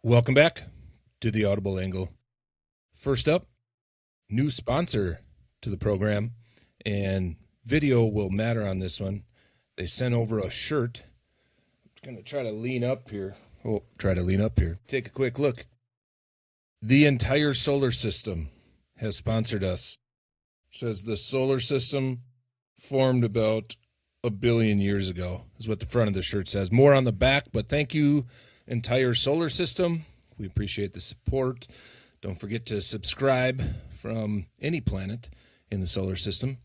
Welcome back to the Audible Angle. First up, new sponsor to the program, and video will matter on this one. They sent over a shirt. I'm going to try to lean up here. Take a quick look. The entire solar system has sponsored us. It says the solar system formed about 1 billion years ago, is what the front of the shirt says. More on the back, but thank you, entire solar system. We appreciate the support. Don't forget to subscribe from any planet in the solar system.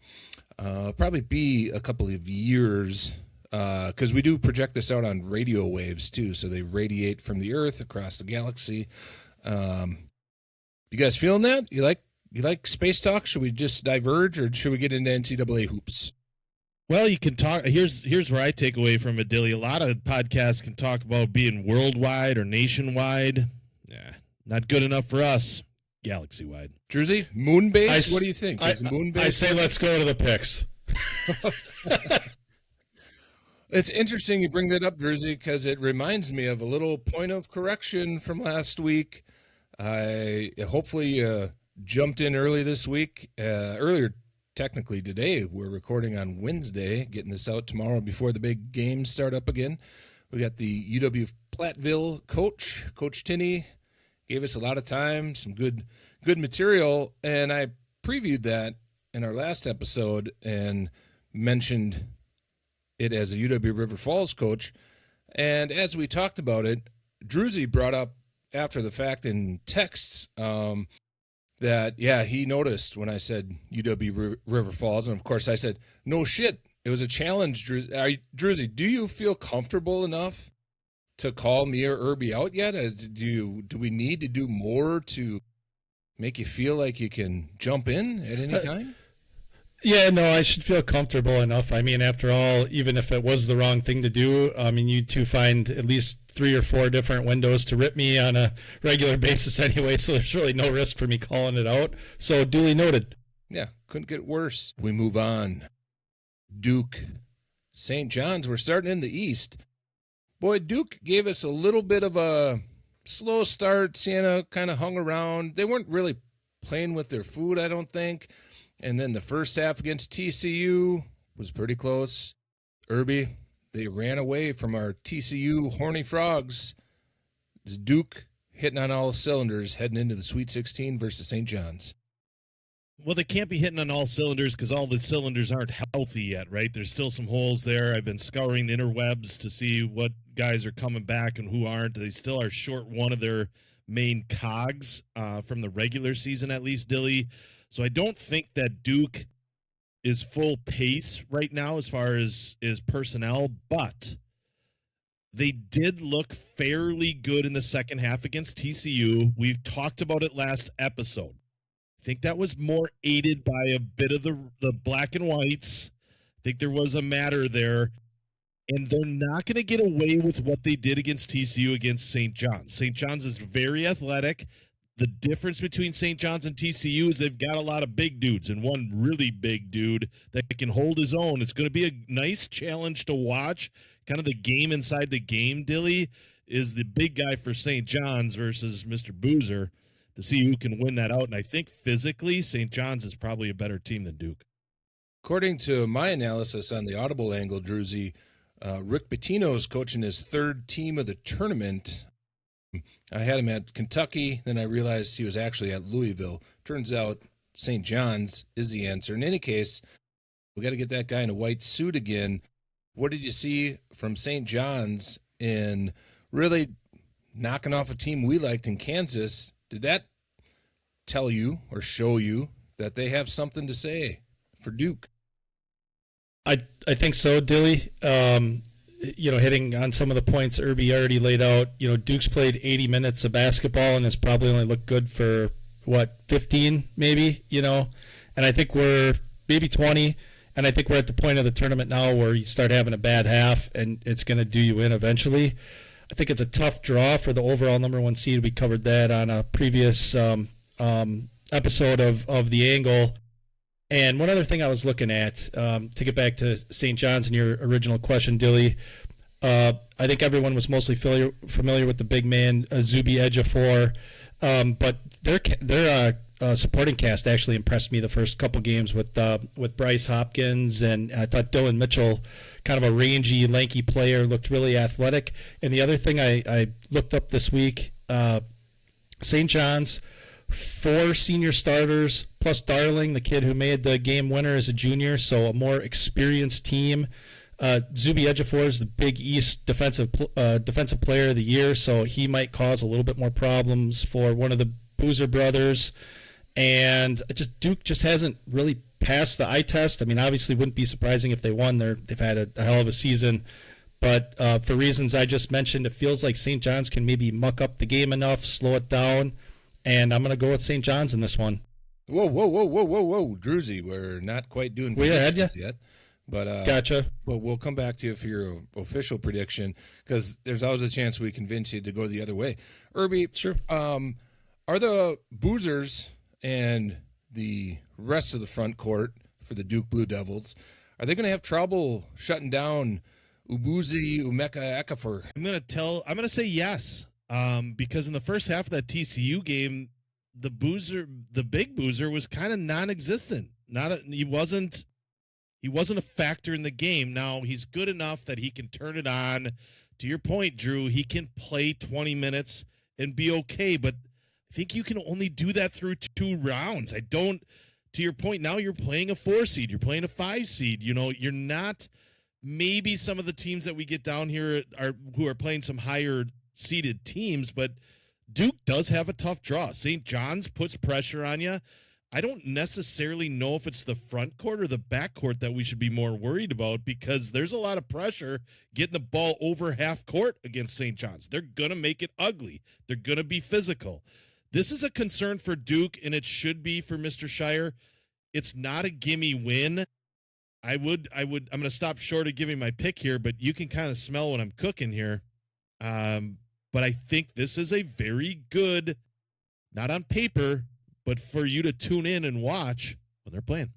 Probably be a couple of years, because we do project this out on radio waves too, so they radiate from the Earth across the galaxy. You guys feeling that? You like space talk? Should we just diverge, or should we get into NCAA hoops? Well, you can talk. Here's where I take away from it, Dilly. A lot of podcasts can talk about being worldwide or nationwide. Yeah, not good enough for us. Galaxy-wide. Druzy, moon base? What do you think? Is moon base? I say let's go to the picks. It's interesting you bring that up, Druzy, because it reminds me of a little point of correction from last week. I hopefully jumped in early this week. Earlier, technically today, we're recording on Wednesday, getting this out tomorrow before the big games start up again. We got the UW Platteville coach, Coach Tinney, gave us a lot of time, some good material, and I previewed that in our last episode and mentioned it as a UW River Falls coach. And as we talked about it, Druzy brought up after the fact in texts that, yeah, he noticed when I said UW River Falls. And, of course, I said, no shit. It was a challenge, Druzy. Do you feel comfortable enough to call me or Irby out yet? Do we need to do more to make you feel like you can jump in at any time? Yeah, no, I should feel comfortable enough. I mean, after all, even if it was the wrong thing to do, I mean, you two find at least 3 or 4 different windows to rip me on a regular basis anyway, so there's really no risk for me calling it out. So duly noted. Yeah, couldn't get worse. We move on. Duke, St. John's. We're starting in the East. Boy, Duke gave us a little bit of a slow start. Siena kind of hung around. They weren't really playing with their food, I don't think. And then the first half against TCU was pretty close. Irby, they ran away from our TCU Horny Frogs. It's Duke hitting on all cylinders heading into the Sweet 16 versus St. John's. Well, they can't be hitting on all cylinders because all the cylinders aren't healthy yet, right? There's still some holes there. I've been scouring the interwebs to see what guys are coming back and who aren't. They still are short one of their main cogs from the regular season, at least, Dilly. So I don't think that Duke is full pace right now as far as personnel, but they did look fairly good in the second half against TCU. We've talked about it last episode. I think that was more aided by a bit of the black and whites. I think there was a matter there. And they're not going to get away with what they did against TCU against St. John's. St. John's is very athletic. The difference between St. John's and TCU is they've got a lot of big dudes and one really big dude that can hold his own. It's going to be a nice challenge to watch. Kind of the game inside the game, Dilly, is the big guy for St. John's versus Mr. Boozer to see who can win that out. And I think physically, St. John's is probably a better team than Duke. According to my analysis on the Audible Angle, Druzy, Rick Pitino's coaching his third team of the tournament. I had him at Kentucky, then I realized he was actually at Louisville. Turns out St. John's is the answer. In any case, we got to get that guy in a white suit again. What did you see from St. John's in really knocking off a team we liked in Kansas? Did that tell you or show you that they have something to say for Duke? I think so, Dilly. Hitting on some of the points Irby already laid out, Duke's played 80 minutes of basketball and has probably only looked good for, 15 maybe, and I think we're maybe 20, and I think we're at the point of the tournament now where you start having a bad half and it's going to do you in eventually. I think it's a tough draw for the overall number 1 seed. We covered that on a previous episode of The Angle. And one other thing I was looking at, to get back to St. John's and your original question, Dilly, I think everyone was mostly familiar with the big man, Zuby Ejiofor, but their supporting cast actually impressed me the first couple games with Bryce Hopkins, and I thought Dylan Mitchell, kind of a rangy, lanky player, looked really athletic. And the other thing I looked up this week, St. John's, 4 senior starters plus Darling, the kid who made the game winner as a junior, so a more experienced team. Zuby Ejiofor is the Big East defensive player of the year, so he might cause a little bit more problems for one of the Boozer brothers. And Duke just hasn't really passed the eye test. I mean, obviously, wouldn't be surprising if they won. They've had a hell of a season, but for reasons I just mentioned, it feels like St. John's can maybe muck up the game enough, slow it down, and I'm going to go with St. John's in this one. Whoa, Druzy, we're not quite doing we had you yet. But gotcha. But we'll come back to you for your official prediction, because there's always a chance we convince you to go the other way. Irby, sure. Are the Boozers and the rest of the front court for the Duke Blue Devils, are they going to have trouble shutting down Ubuzi Umeka Ekafor? I'm going to say yes, because in the first half of that TCU game, the big Boozer was kind of non-existent. He wasn't a factor in the game. Now, he's good enough that he can turn it on. To your point, Drew, he can play 20 minutes and be okay, but I think you can only do that through 2 rounds. To your point, now you're playing a 4 seed. You're playing a 5 seed. You know, you're not maybe some of the teams that we get down here who are playing some higher seeded teams, but Duke does have a tough draw. St. John's puts pressure on you. I don't necessarily know if it's the front court or the back court that we should be more worried about, because there's a lot of pressure getting the ball over half court against St. John's. They're going to make it ugly. They're going to be physical. This is a concern for Duke, and it should be for Mr. Shire. It's not a gimme win. I'm going to stop short of giving my pick here, but you can kind of smell what I'm cooking here. But I think this is a very good, not on paper, but for you to tune in and watch when they're playing.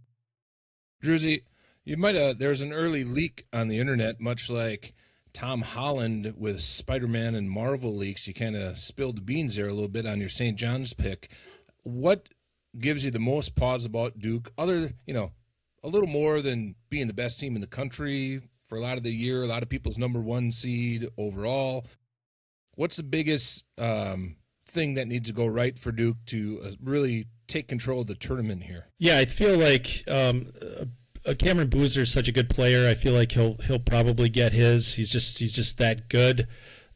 Druzy, there's an early leak on the internet, much like Tom Holland with Spider-Man and Marvel leaks. You kind of spilled the beans there a little bit on your St. John's pick. What gives you the most pause about Duke, other, a little more than being the best team in the country for a lot of the year, a lot of people's number 1 seed overall? What's the biggest thing that needs to go right for Duke to really take control of the tournament here? Yeah, I feel like Cameron Boozer is such a good player. I feel like he'll probably get his. He's just that good,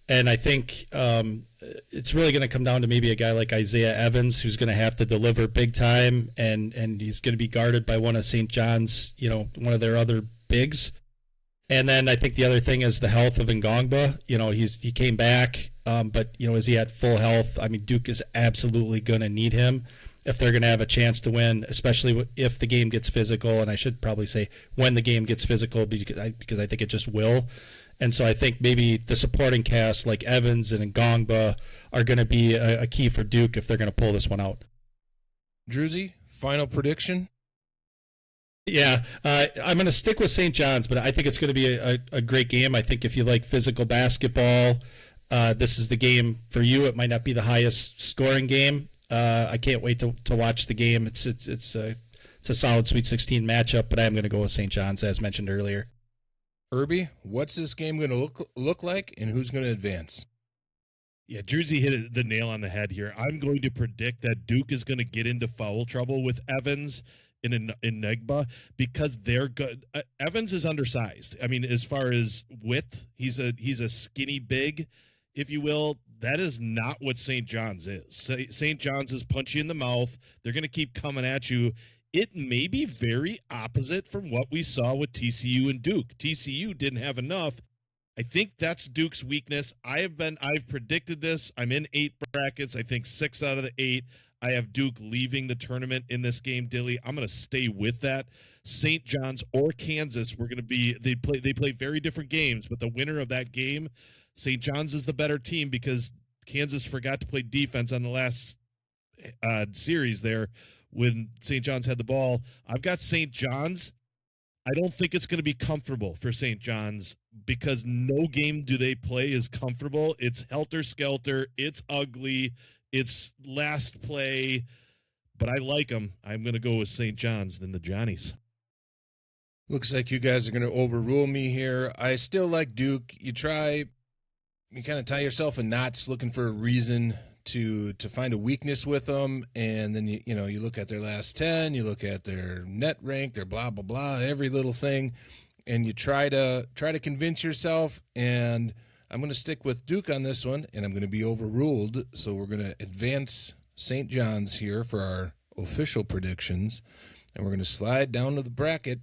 and I think it's really going to come down to maybe a guy like Isaiah Evans, who's going to have to deliver big time, and he's going to be guarded by one of St. John's, one of their other bigs. And then I think the other thing is the health of Ngongba. He came back, but is he at full health? I mean, Duke is absolutely going to need him if they're going to have a chance to win, especially if the game gets physical. And I should probably say when the game gets physical, because I think it just will. And so I think maybe the supporting cast like Evans and Ngongba are going to be a key for Duke if they're going to pull this one out. Druzy, final prediction? Yeah, I'm going to stick with St. John's, but I think it's going to be a great game. I think if you like physical basketball, this is the game for you. It might not be the highest scoring game. I can't wait to watch the game. It's a solid Sweet 16 matchup, but I'm going to go with St. John's, as mentioned earlier. Irby, what's this game going to look like, and who's going to advance? Yeah, Druzy hit the nail on the head here. I'm going to predict that Duke is going to get into foul trouble with Evans in Negba, because they're good. Evans is undersized. I mean, as far as width, he's a skinny big, if you will. That is not what St. John's is. St. John's is punch you in the mouth. They're going to keep coming at you. It may be very opposite from what we saw with TCU and Duke. TCU didn't have enough. I think that's Duke's weakness. I've predicted this. I'm in 8 brackets. I think 6 out of the 8. I have Duke leaving the tournament in this game, Dilly. I'm going to stay with that. St. John's or Kansas, they play very different games, but the winner of that game, St. John's, is the better team, because Kansas forgot to play defense on the last series there when St. John's had the ball. I've got St. John's. I don't think it's going to be comfortable for St. John's. because no game do they play is comfortable. It's helter-skelter. It's ugly. It's last play. But I like them. I'm going to go with St. John's than the Johnnies. Looks like you guys are going to overrule me here. I still like Duke. You kind of tie yourself in knots looking for a reason to find a weakness with them, and then you look at their last 10, you look at their net rank, their blah blah blah, every little thing, and you try to convince yourself. And I'm going to stick with Duke on this one, and I'm going to be overruled. So we're going to advance St. John's here for our official predictions, and we're going to slide down to the bracket.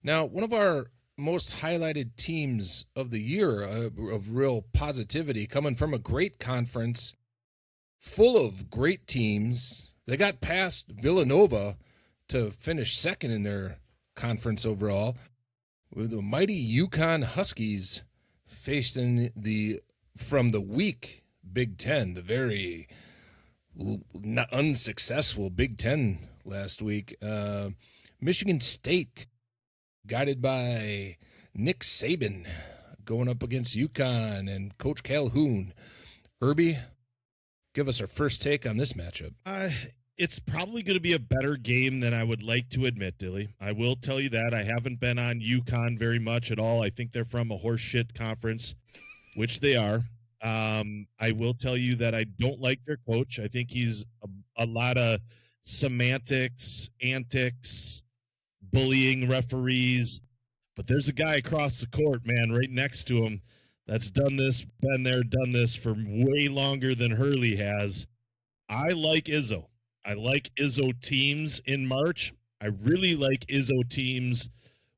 Now, one of our most highlighted teams of the year of real positivity, coming from a great conference full of great teams. They got past Villanova to finish second in their conference overall, with the mighty Yukon Huskies facing from the weak Big Ten, the very unsuccessful Big Ten last week. Michigan State, guided by Nick Saban, going up against Yukon and Coach Calhoun. Irby, give us our first take on this matchup. It's probably going to be a better game than I would like to admit, Dilly. I will tell you that. I haven't been on Yukon very much at all. I think they're from a horseshit conference, which they are. I will tell you that I don't like their coach. I think he's a lot of semantics, antics, bullying referees. But there's a guy across the court, man, right next to him, that's done this, been there, done this for way longer than Hurley has. I like Izzo. I like Izzo teams in March. I really like Izzo teams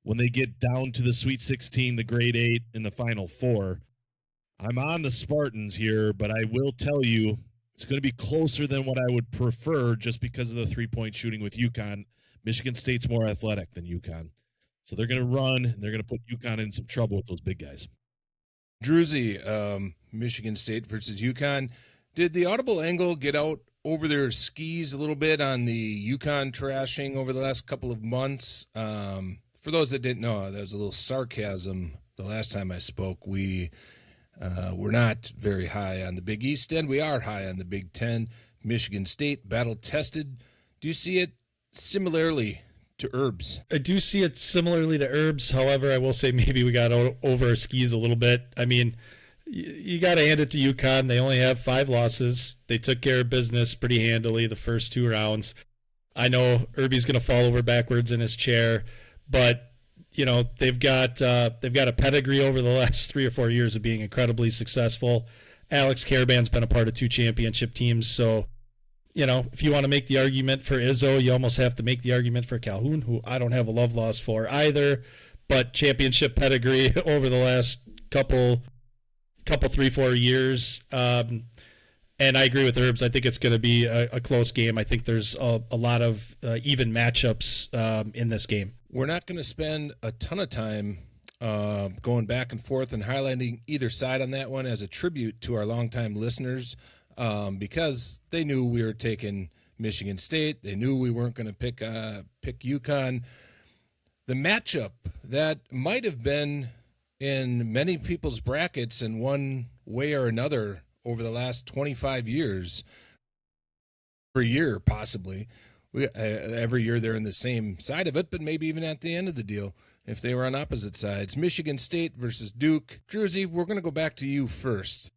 when they get down to the Sweet 16, the Grade 8, and the Final Four. I'm on the Spartans here, but I will tell you it's going to be closer than what I would prefer just because of the three-point shooting with Yukon. Michigan State's more athletic than Yukon. So they're going to run, and they're going to put Yukon in some trouble with those big guys. Druzy, Michigan State versus Yukon. Did the audible angle get out over their skis a little bit on the Yukon trashing over the last couple of months? For those that didn't know, there was a little sarcasm the last time I spoke. We're not very high on the Big East End. We are high on the Big Ten. Michigan State, battle-tested. Do you see it similarly to Herbs? I do see it similarly to Herbs. However, I will say maybe we got over our skis a little bit. I mean, you got to hand it to UConn. They only have 5 losses. They took care of business pretty handily the first 2 rounds. I know Irby's going to fall over backwards in his chair, but they've got a pedigree over the last 3 or 4 years of being incredibly successful. Alex Caravan's been a part of 2 championship teams, so if you want to make the argument for Izzo, you almost have to make the argument for Calhoun, who I don't have a love loss for either, but championship pedigree over the last couple 3-4 years. And I agree with Herbs. I think it's going to be a close game. I think there's a lot of even matchups in this game. We're not going to spend a ton of time going back and forth and highlighting either side on that one as a tribute to our longtime listeners, because they knew we were taking Michigan State. They knew we weren't going to pick UConn. The matchup that might have been in many people's brackets in one way or another over the last 25 years, per year possibly. Every year they're in the same side of it, but maybe even at the end of the deal if they were on opposite sides. Michigan State versus Duke. Druzy, we're going to go back to you first.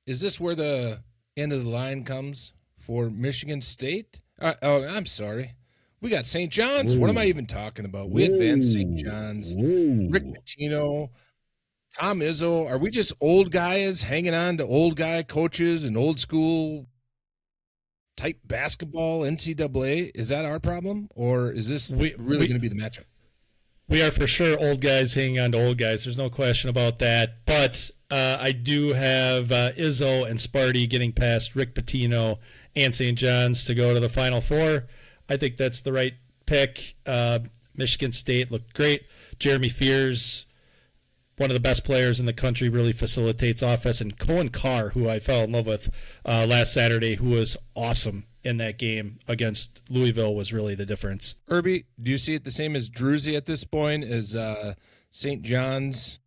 Is this where the end of the line comes for Michigan State? I'm sorry. We got St. John's. Ooh. What am I even talking about? We advanced St. John's. Ooh. Rick Pitino, Tom Izzo. Are we just old guys hanging on to old guy coaches and old school type basketball, NCAA? Is that our problem? Or is this really going to be the matchup? We are for sure old guys hanging on to old guys. There's no question about that. But I do have Izzo and Sparty getting past Rick Pitino and St. John's to go to the Final Four. I think that's the right pick. Michigan State looked great. Jeremy Fears, one of the best players in the country, really facilitates offense. And Cohen Carr, who I fell in love with last Saturday, who was awesome in that game against Louisville, was really the difference. Irby, do you see it the same as Druzy at this point, as St. John's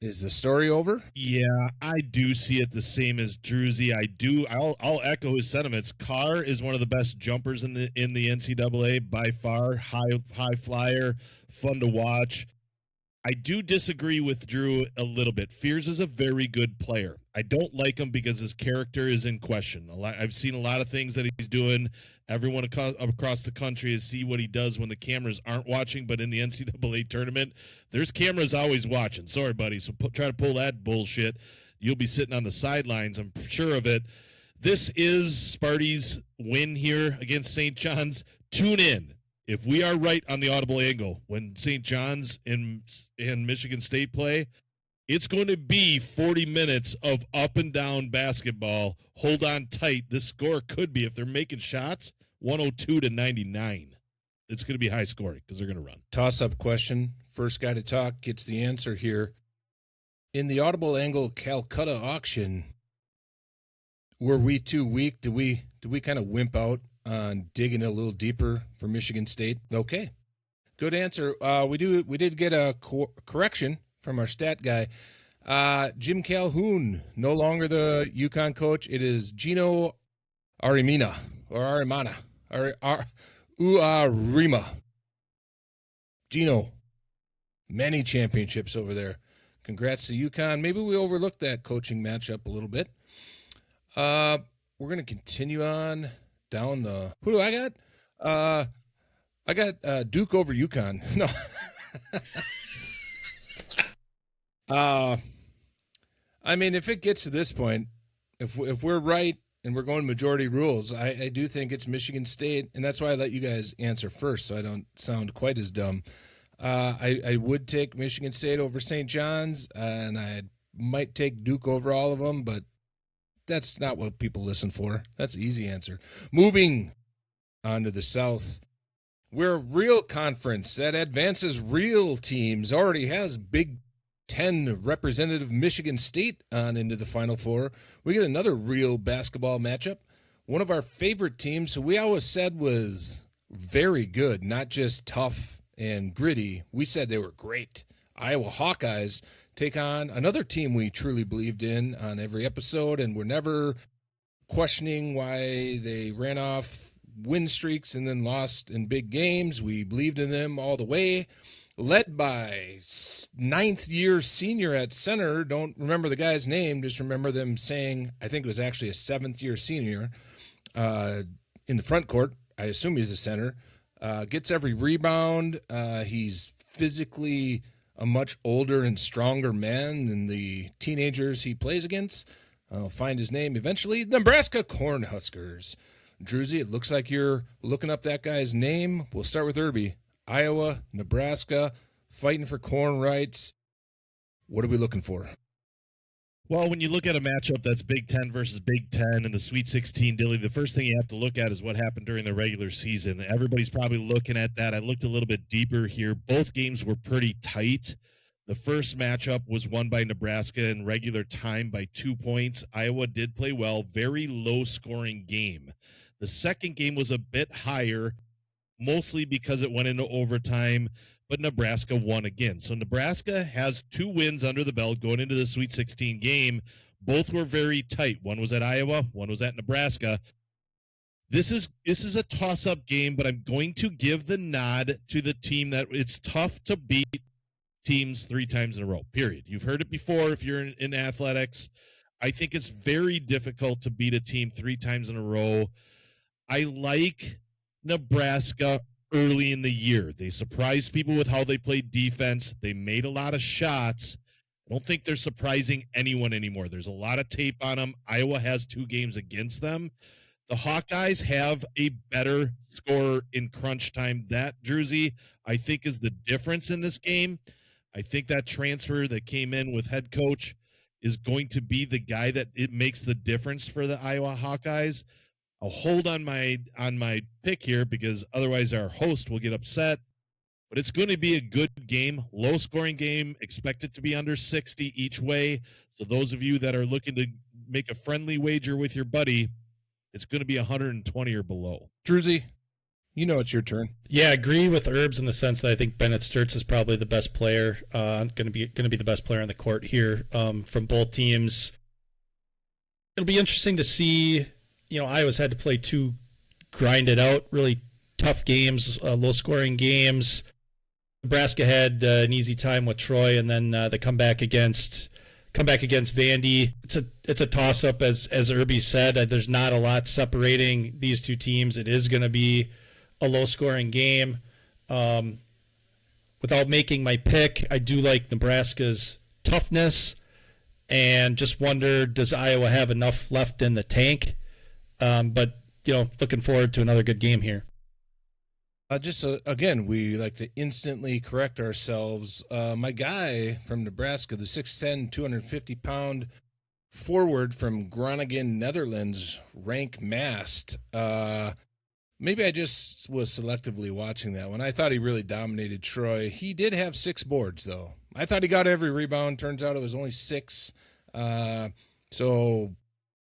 Is the story over? Yeah, I do see it the same as Druzy. I'll echo his sentiments. Carr is one of the best jumpers in the NCAA by far. High flyer, fun to watch. I do disagree with Drew a little bit. Fears is a very good player. I don't like him because his character is in question. I've seen a lot of things that he's doing. Everyone across the country has seen what he does when the cameras aren't watching, but in the NCAA tournament, there's cameras always watching. Sorry, buddy. So try to pull that bullshit. You'll be sitting on the sidelines. I'm sure of it. This is Sparty's win here against St. John's. Tune in. If we are right on the audible angle when St. John's and Michigan State play, it's going to be 40 minutes of up and down basketball. Hold on tight. This score could be, if they're making shots, 102-99. It's going to be high scoring because they're going to run. Toss-up question. First guy to talk gets the answer here. In the audible angle Calcutta auction, were we too weak? Did we kind of wimp out on digging a little deeper for Michigan State? Okay, good answer. We did get a correction from our stat guy. Jim Calhoun, no longer the Yukon coach. It is Gino Arimina or Arimana Uarima. Gino, many championships over there. Congrats to Yukon. Maybe we overlooked that coaching matchup a little bit. We're going to continue on down the. Who do I got? I got Duke over Yukon. No. I mean, if it gets to this point, if we're right and we're going majority rules, I do think it's Michigan State, and that's why I let you guys answer first, so I don't sound quite as dumb. I would take Michigan State over St. John's, and I might take Duke over all of them, but that's not what people listen for. That's an easy answer. Moving on to the South. We're a real conference that advances real teams. Already has Big Ten representative Michigan State on into the Final Four. We get another real basketball matchup. One of our favorite teams who we always said was very good, not just tough and gritty. We said they were great. Iowa Hawkeyes take on another team we truly believed in on every episode, and we're never questioning why they ran off win streaks and then lost in big games. We believed in them all the way. Led by ninth-year senior at center. Don't remember the guy's name. Just remember them saying, I think it was actually a seventh-year senior in the front court. I assume he's the center. Gets every rebound. He's physically a much older and stronger man than the teenagers he plays against. I'll find his name eventually. Nebraska Cornhuskers. Druzy, it looks like you're looking up that guy's name. We'll start with Irby. Iowa, Nebraska, fighting for corn rights. What are we looking for? Well, when you look at a matchup that's Big Ten versus Big Ten and the Sweet 16, Dilly, the first thing you have to look at is what happened during the regular season. Everybody's probably looking at that. I looked a little bit deeper here. Both games were pretty tight. The first matchup was won by Nebraska in regular time by 2 points. Iowa did play well. Very low-scoring game. The second game was a bit higher, mostly because it went into overtime, but Nebraska won again. So Nebraska has 2 wins under the belt going into the Sweet 16 game. Both were very tight. One was at Iowa, one was at Nebraska. This is a toss-up game, but I'm going to give the nod to the team that it's tough to beat teams 3 times in a row, period. You've heard it before if you're in athletics. I think it's very difficult to beat a team 3 times in a row. I like Nebraska early in the year. They surprised people with how they played defense. They made a lot of shots. I don't think they're surprising anyone anymore. There's a lot of tape on them. Iowa has 2 games against them. The Hawkeyes have a better scorer in crunch time. That, Druzy, I think is the difference in this game. I think that transfer that came in with head coach is going to be the guy that it makes the difference for the Iowa Hawkeyes. I'll hold on my pick here because otherwise our host will get upset. But it's going to be a good game, low-scoring game, expected to be under 60 each way. So those of you that are looking to make a friendly wager with your buddy, it's going to be 120 or below. Druzy, You know it's your turn. Yeah, I agree with Herbs in the sense that I think Bennett Sturts is probably the best player. Going to be the best player on the court here from both teams. It'll be interesting to see. Iowa's had to play two grinded out, really tough games, low scoring games. Nebraska had an easy time with Troy, and then the comeback against Vandy. It's a toss up, as Irby said. There's not a lot separating these two teams. It is going to be a low scoring game. Without making my pick, I do like Nebraska's toughness, and just wonder, does Iowa have enough left in the tank? But looking forward to another good game here. Again, we like to instantly correct ourselves. My guy from Nebraska, the 6'10", 250-pound forward from Groningen, Netherlands, rank mast. Maybe I just was selectively watching that one. I thought he really dominated Troy. He did have 6 boards, though. I thought he got every rebound. Turns out it was only 6. So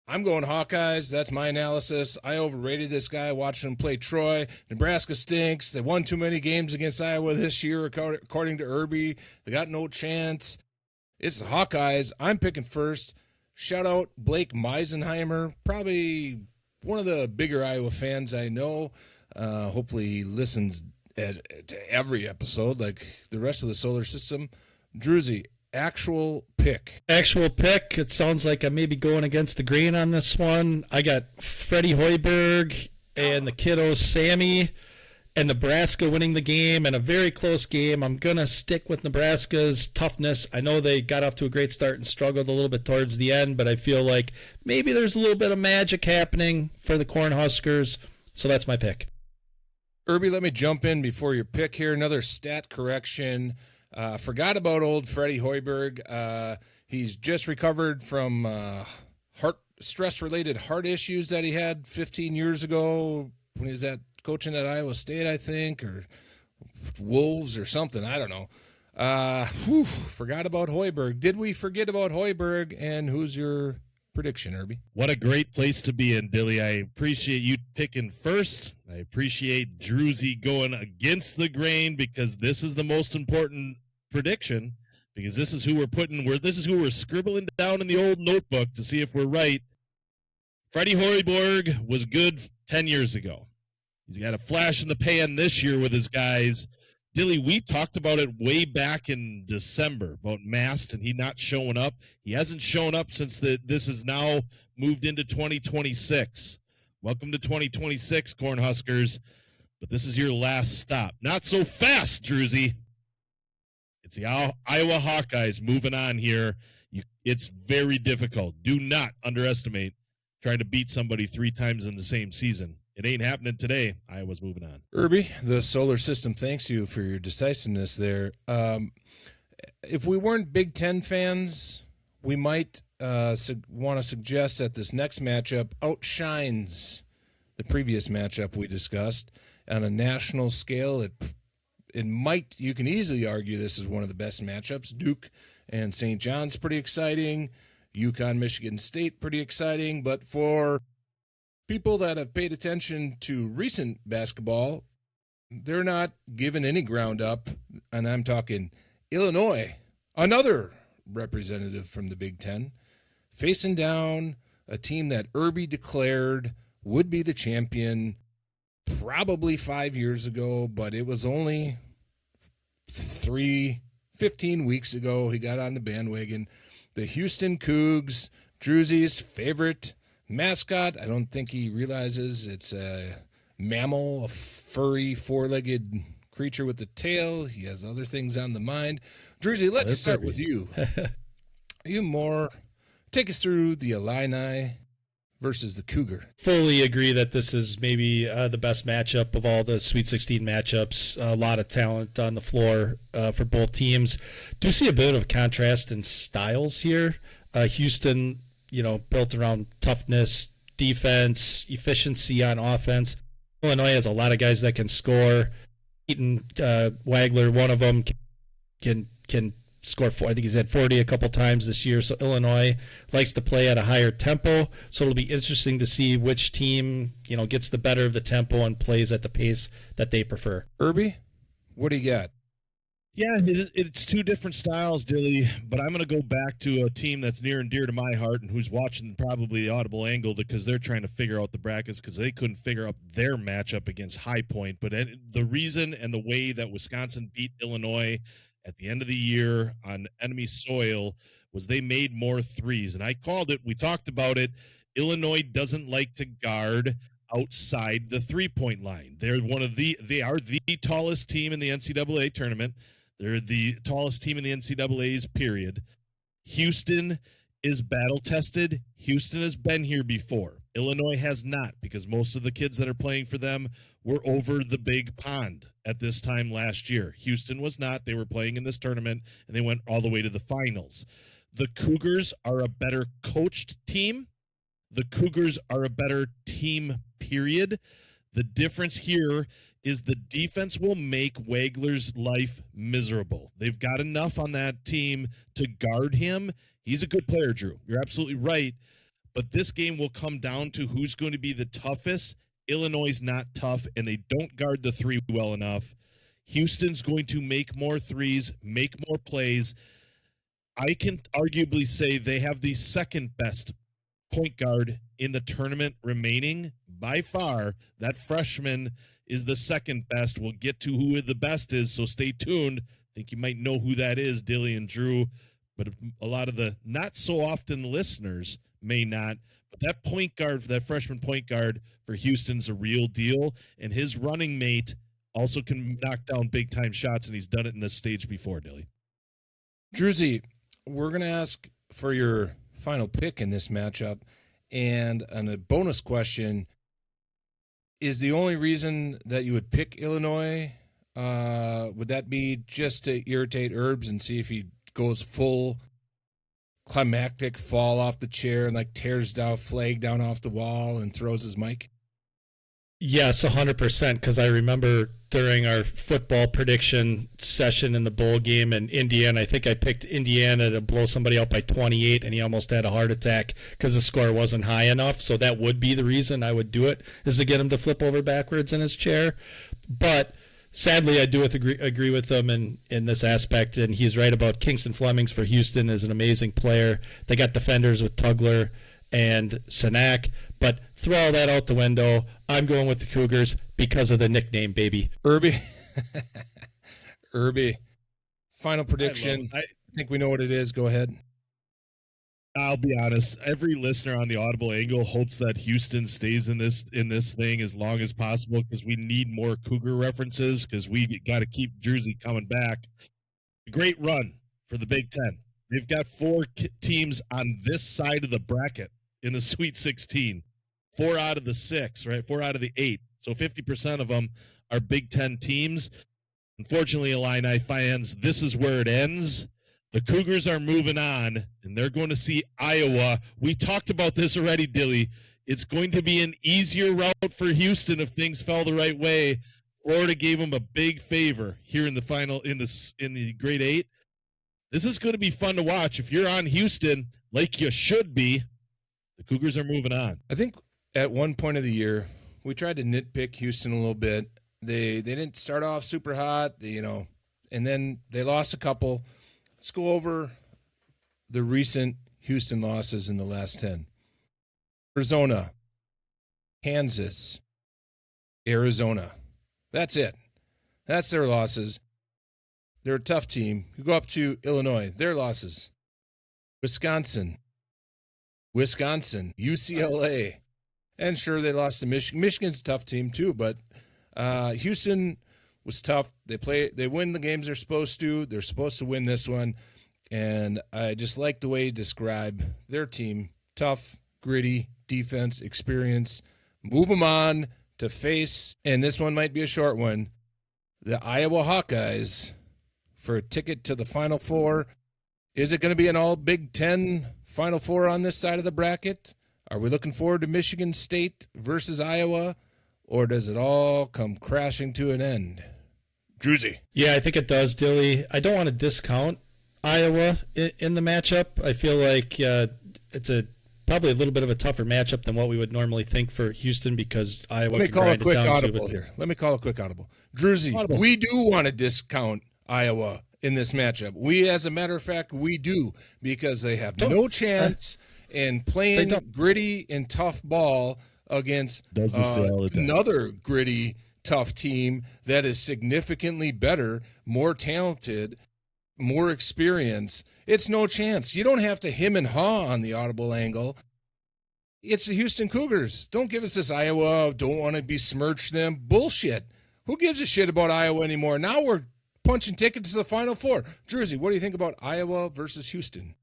I'm going Hawkeyes. That's my analysis. I overrated this guy watching him play Troy. Nebraska stinks. They won too many games against Iowa this year, according to Irby. They got no chance. It's the Hawkeyes. I'm picking first. Shout out Blake Meisenheimer, probably one of the bigger Iowa fans I know. Hopefully he listens to every episode like the rest of the solar system. Druzy, actual pick. It sounds like I may be going against the grain on this one. I got Freddie Hoiberg and the kiddos Sammy and Nebraska winning the game, and a very close game. I'm going to stick with Nebraska's toughness. I know they got off to a great start and struggled a little bit towards the end, but I feel like maybe there's a little bit of magic happening for the Cornhuskers, so that's my pick. Irby, let me jump in before your pick here. Another stat correction. Forgot about old Freddie Hoiberg. He's just recovered from stress-related heart issues that he had 15 years ago when he was coaching at Iowa State, I think, or Wolves or something. I don't know. Forgot about Hoiberg. Did we forget about Hoiberg? And who's your prediction, Irby? What a great place to be in, Dilly. I appreciate you picking first. I appreciate Druzy going against the grain, because this is the most important prediction, because this is who we're scribbling down in the old notebook to see if we're right. Freddie Hoiberg was good 10 years ago. He's got a flash in the pan this year with his guys. Dilly, we talked about it way back in December about Mast and he not showing up. He hasn't shown up since this is now moved into 2026. Welcome to 2026, Cornhuskers. But this is your last stop. Not so fast, Druzy. It's the Iowa Hawkeyes moving on here. It's very difficult. Do not underestimate trying to beat somebody 3 times in the same season. It ain't happening today. Iowa's moving on. Irby, the solar system thanks you for your decisiveness there. If we weren't Big Ten fans, we might want to suggest that this next matchup outshines the previous matchup we discussed. On a national scale, you can easily argue this is one of the best matchups. Duke and St. John's pretty exciting. Yukon, Michigan State pretty exciting. But for people that have paid attention to recent basketball, they're not given any ground up, and I'm talking Illinois, another representative from the Big Ten, facing down a team that Irby declared would be the champion probably 5 years ago, but it was only 15 weeks ago he got on the bandwagon. The Houston Cougs, Druzy's favorite mascot. I don't think he realizes it's a mammal, a furry, 4-legged creature with a tail. He has other things on the mind. Druzy, let's start with you. Take us through the Illini versus the Cougar. Fully agree that this is maybe the best matchup of all the Sweet 16 matchups. A lot of talent on the floor for both teams. Do see a bit of contrast in styles here. Houston, built around toughness, defense, efficiency on offense. Illinois has a lot of guys that can score. Eaton Wagler, one of them, can score 4. I think he's had 40 a couple times this year. So Illinois likes to play at a higher tempo. So it'll be interesting to see which team, gets the better of the tempo and plays at the pace that they prefer. Irby, what do you got? Yeah, it's two different styles, Dilly, but I'm going to go back to a team that's near and dear to my heart and who's watching probably the audible angle because they're trying to figure out the brackets because they couldn't figure out their matchup against High Point. But the reason and the way that Wisconsin beat Illinois at the end of the year on enemy soil was they made more threes. And I called it, we talked about it, Illinois doesn't like to guard outside the three-point line. They are the tallest team in the NCAA tournament. They're the tallest team in the NCAA's period. Houston is battle-tested. Houston has been here before. Illinois has not because most of the kids that are playing for them were over the big pond at this time last year. Houston was not. They were playing in this tournament, and they went all the way to the finals. The Cougars are a better coached team. The Cougars are a better team, period. The difference here is the defense will make Wagler's life miserable. They've got enough on that team to guard him. He's a good player, Drew. You're absolutely right. But this game will come down to who's going to be the toughest. Illinois is not tough, and they don't guard the three well enough. Houston's going to make more threes, make more plays. I can arguably say they have the second best point guard in the tournament remaining. By far, that freshman is the second best. We'll get to who the best is, so stay tuned. I think you might know who that is, Dilly and Drew, but a lot of the not-so-often listeners may not. But that point guard, that freshman point guard for Houston's a real deal, and his running mate also can knock down big-time shots, and he's done it in this stage before, Dilly. Druzy, we're going to ask for your final pick in this matchup, and on a bonus question, is the only reason that you would pick Illinois, would that be just to irritate Herbs and see if he goes full climactic fall off the chair and tears down a flag down off the wall and throws his mic? Yes, 100%, because I remember during our football prediction session in the bowl game in Indiana, I think I picked Indiana to blow somebody out by 28, and he almost had a heart attack because the score wasn't high enough. So that would be the reason I would do it, is to get him to flip over backwards in his chair. But sadly, I do agree with him in this aspect, and he's right about Kingston Flemings for Houston is an amazing player. They got defenders with Tugler and Sanak, but throw all that out the window. I'm going with the Cougars because of the nickname, baby. Irby. Final prediction. I think we know what it is. Go ahead. I'll be honest. Every listener on the Audible Angle hopes that Houston stays in this thing as long as possible because we need more Cougar references because we got to keep Jersey coming back. A great run for the Big Ten. They've got 4 teams on this side of the bracket in the Sweet 16. 4 out of the 6, right? 4 out of the 8. So 50% of them are Big Ten teams. Unfortunately, Illini fans, this is where it ends. The Cougars are moving on, and they're going to see Iowa. We talked about this already, Dilly. It's going to be an easier route for Houston if things fell the right way. Florida gave them a big favor here in the final in the grade 8. This is going to be fun to watch. If you're on Houston, like you should be, the Cougars are moving on. I think at one point of the year, we tried to nitpick Houston a little bit. They didn't start off super hot, and then they lost a couple. Let's go over the recent Houston losses in the last 10. Arizona, Kansas, Arizona. That's it. That's their losses. They're a tough team. You go up to Illinois, their losses. Wisconsin, UCLA. And sure, they lost to Michigan. Michigan's a tough team too, but Houston was tough. They win the games they're supposed to. They're supposed to win this one. And I just like the way you describe their team. Tough, gritty, defense, experience. Move them on to face, and this one might be a short one, the Iowa Hawkeyes for a ticket to the Final Four. Is it going to be an all Big Ten Final Four on this side of the bracket? Are we looking forward to Michigan State versus Iowa, or does it all come crashing to an end? Druzy. Yeah, I think it does, Dilly. I don't want to discount Iowa in the matchup. I feel like it's probably a little bit of a tougher matchup than what we would normally think for Houston because Iowa. Let me call a quick audible here. Let me call a quick audible. Druzy, we do want to discount Iowa in this matchup. We, as a matter of fact, we do because they have no chance in playing gritty and tough ball against another gritty, tough team that is significantly better, more talented, more experience. It's no chance. You don't have to hem and haw on the audible angle. It's the Houston Cougars. Don't give us this Iowa, don't want to besmirch them. Bullshit. Who gives a shit about Iowa anymore? Now we're punching tickets to the Final Four. Druzy, what do you think about Iowa versus Houston?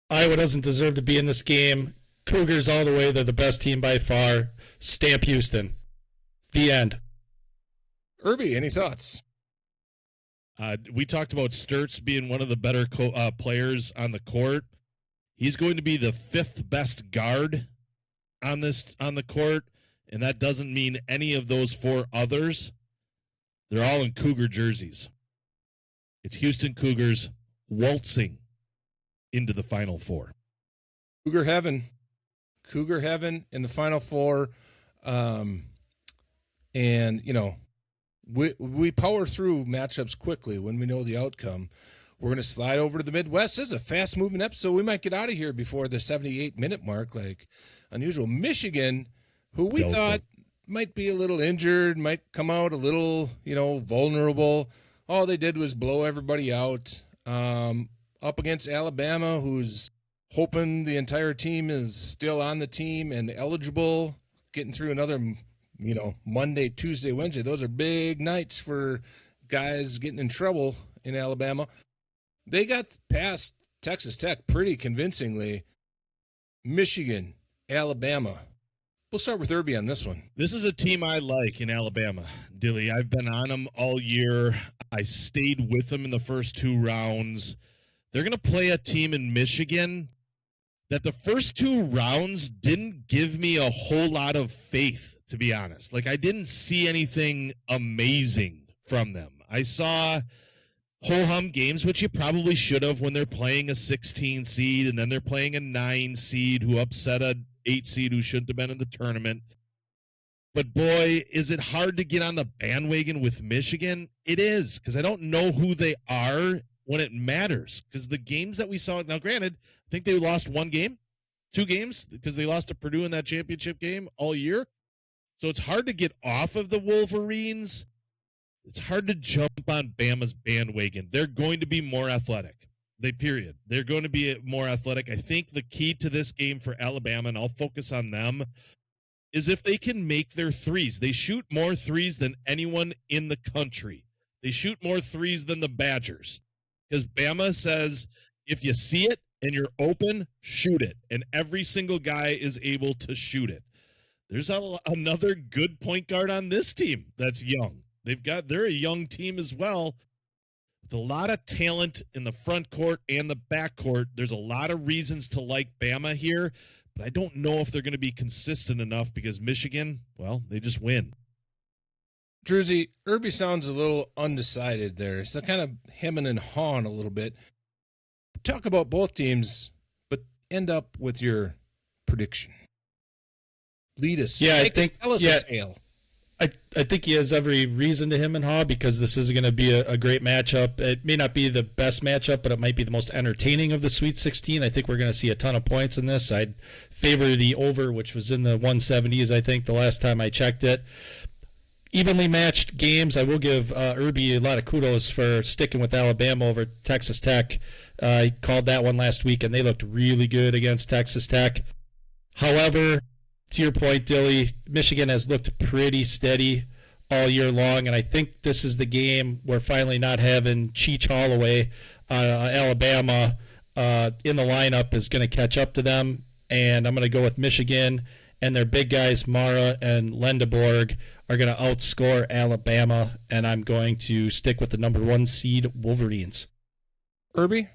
Iowa doesn't deserve to be in this game. Cougars all the way. They're the best team by far. Stamp Houston. The end. Irby, any thoughts? We talked about Sturts being one of the better players on the court. He's going to be the 5th best guard on the court, and that doesn't mean any of those 4 others. They're all in Cougar jerseys. It's Houston Cougars waltzing into the Final Four. Cougar heaven in the Final Four. And, you know, we power through matchups quickly when we know the outcome. We're going to slide over to the Midwest. This is a fast-moving episode. We might get out of here before the 78-minute mark, like unusual. Michigan, who we thought might be a little injured, might come out a little, vulnerable. All they did was blow everybody out. Up against Alabama, who's hoping the entire team is still on the team and eligible, getting through another Monday, Tuesday, Wednesday. Those are big nights for guys getting in trouble in Alabama. They got past Texas Tech pretty convincingly. Michigan, Alabama. We'll start with Irby on this one. This is a team I like in Alabama, Dilly. I've been on them all year. I stayed with them in the first 2 rounds. They're going to play a team in Michigan that the first 2 rounds didn't give me a whole lot of faith, to be honest. Like, I didn't see anything amazing from them. I saw ho-hum games, which you probably should have when they're playing a 16 seed and then they're playing a 9 seed who upset a 8 seed who shouldn't have been in the tournament. But boy, is it hard to get on the bandwagon with Michigan? It is, because I don't know who they are when it matters. Because the games that we saw, now granted, I think they lost 1 game, 2 games, because they lost to Purdue in that championship game all year. So it's hard to get off of the Wolverines. It's hard to jump on Bama's bandwagon. They're going to be more athletic. They're going to be more athletic. I think the key to this game for Alabama, and I'll focus on them, is if they can make their threes. They shoot more threes than anyone in the country. They shoot more threes than the Badgers. Because Bama says, if you see it and you're open, shoot it. And every single guy is able to shoot it. There's another good point guard on this team that's young. They're a young team as well. With a lot of talent in the front court and the back court. There's a lot of reasons to like Bama here, but I don't know if they're going to be consistent enough because Michigan, well, they just win. Druzy, Irby sounds a little undecided there. So kind of hemming and hawing a little bit. Talk about both teams, but end up with your prediction. Lead us. Yeah, Tell us a tale. I think he has every reason to hem and haw because this is going to be a great matchup. It may not be the best matchup, but it might be the most entertaining of the Sweet 16. I think we're going to see a ton of points in this. I'd favor the over, which was in the 170s, I think, the last time I checked it. Evenly matched games. I will give Irby a lot of kudos for sticking with Alabama over Texas Tech. He called that one last week, and they looked really good against Texas Tech. However, to your point, Dilly, Michigan has looked pretty steady all year long, and I think this is the game where finally not having Cheech Holloway, Alabama, in the lineup is going to catch up to them, and I'm going to go with Michigan, and their big guys, Mara and Lindenborg, are going to outscore Alabama, and I'm going to stick with the number 1 seed Wolverines. Irby?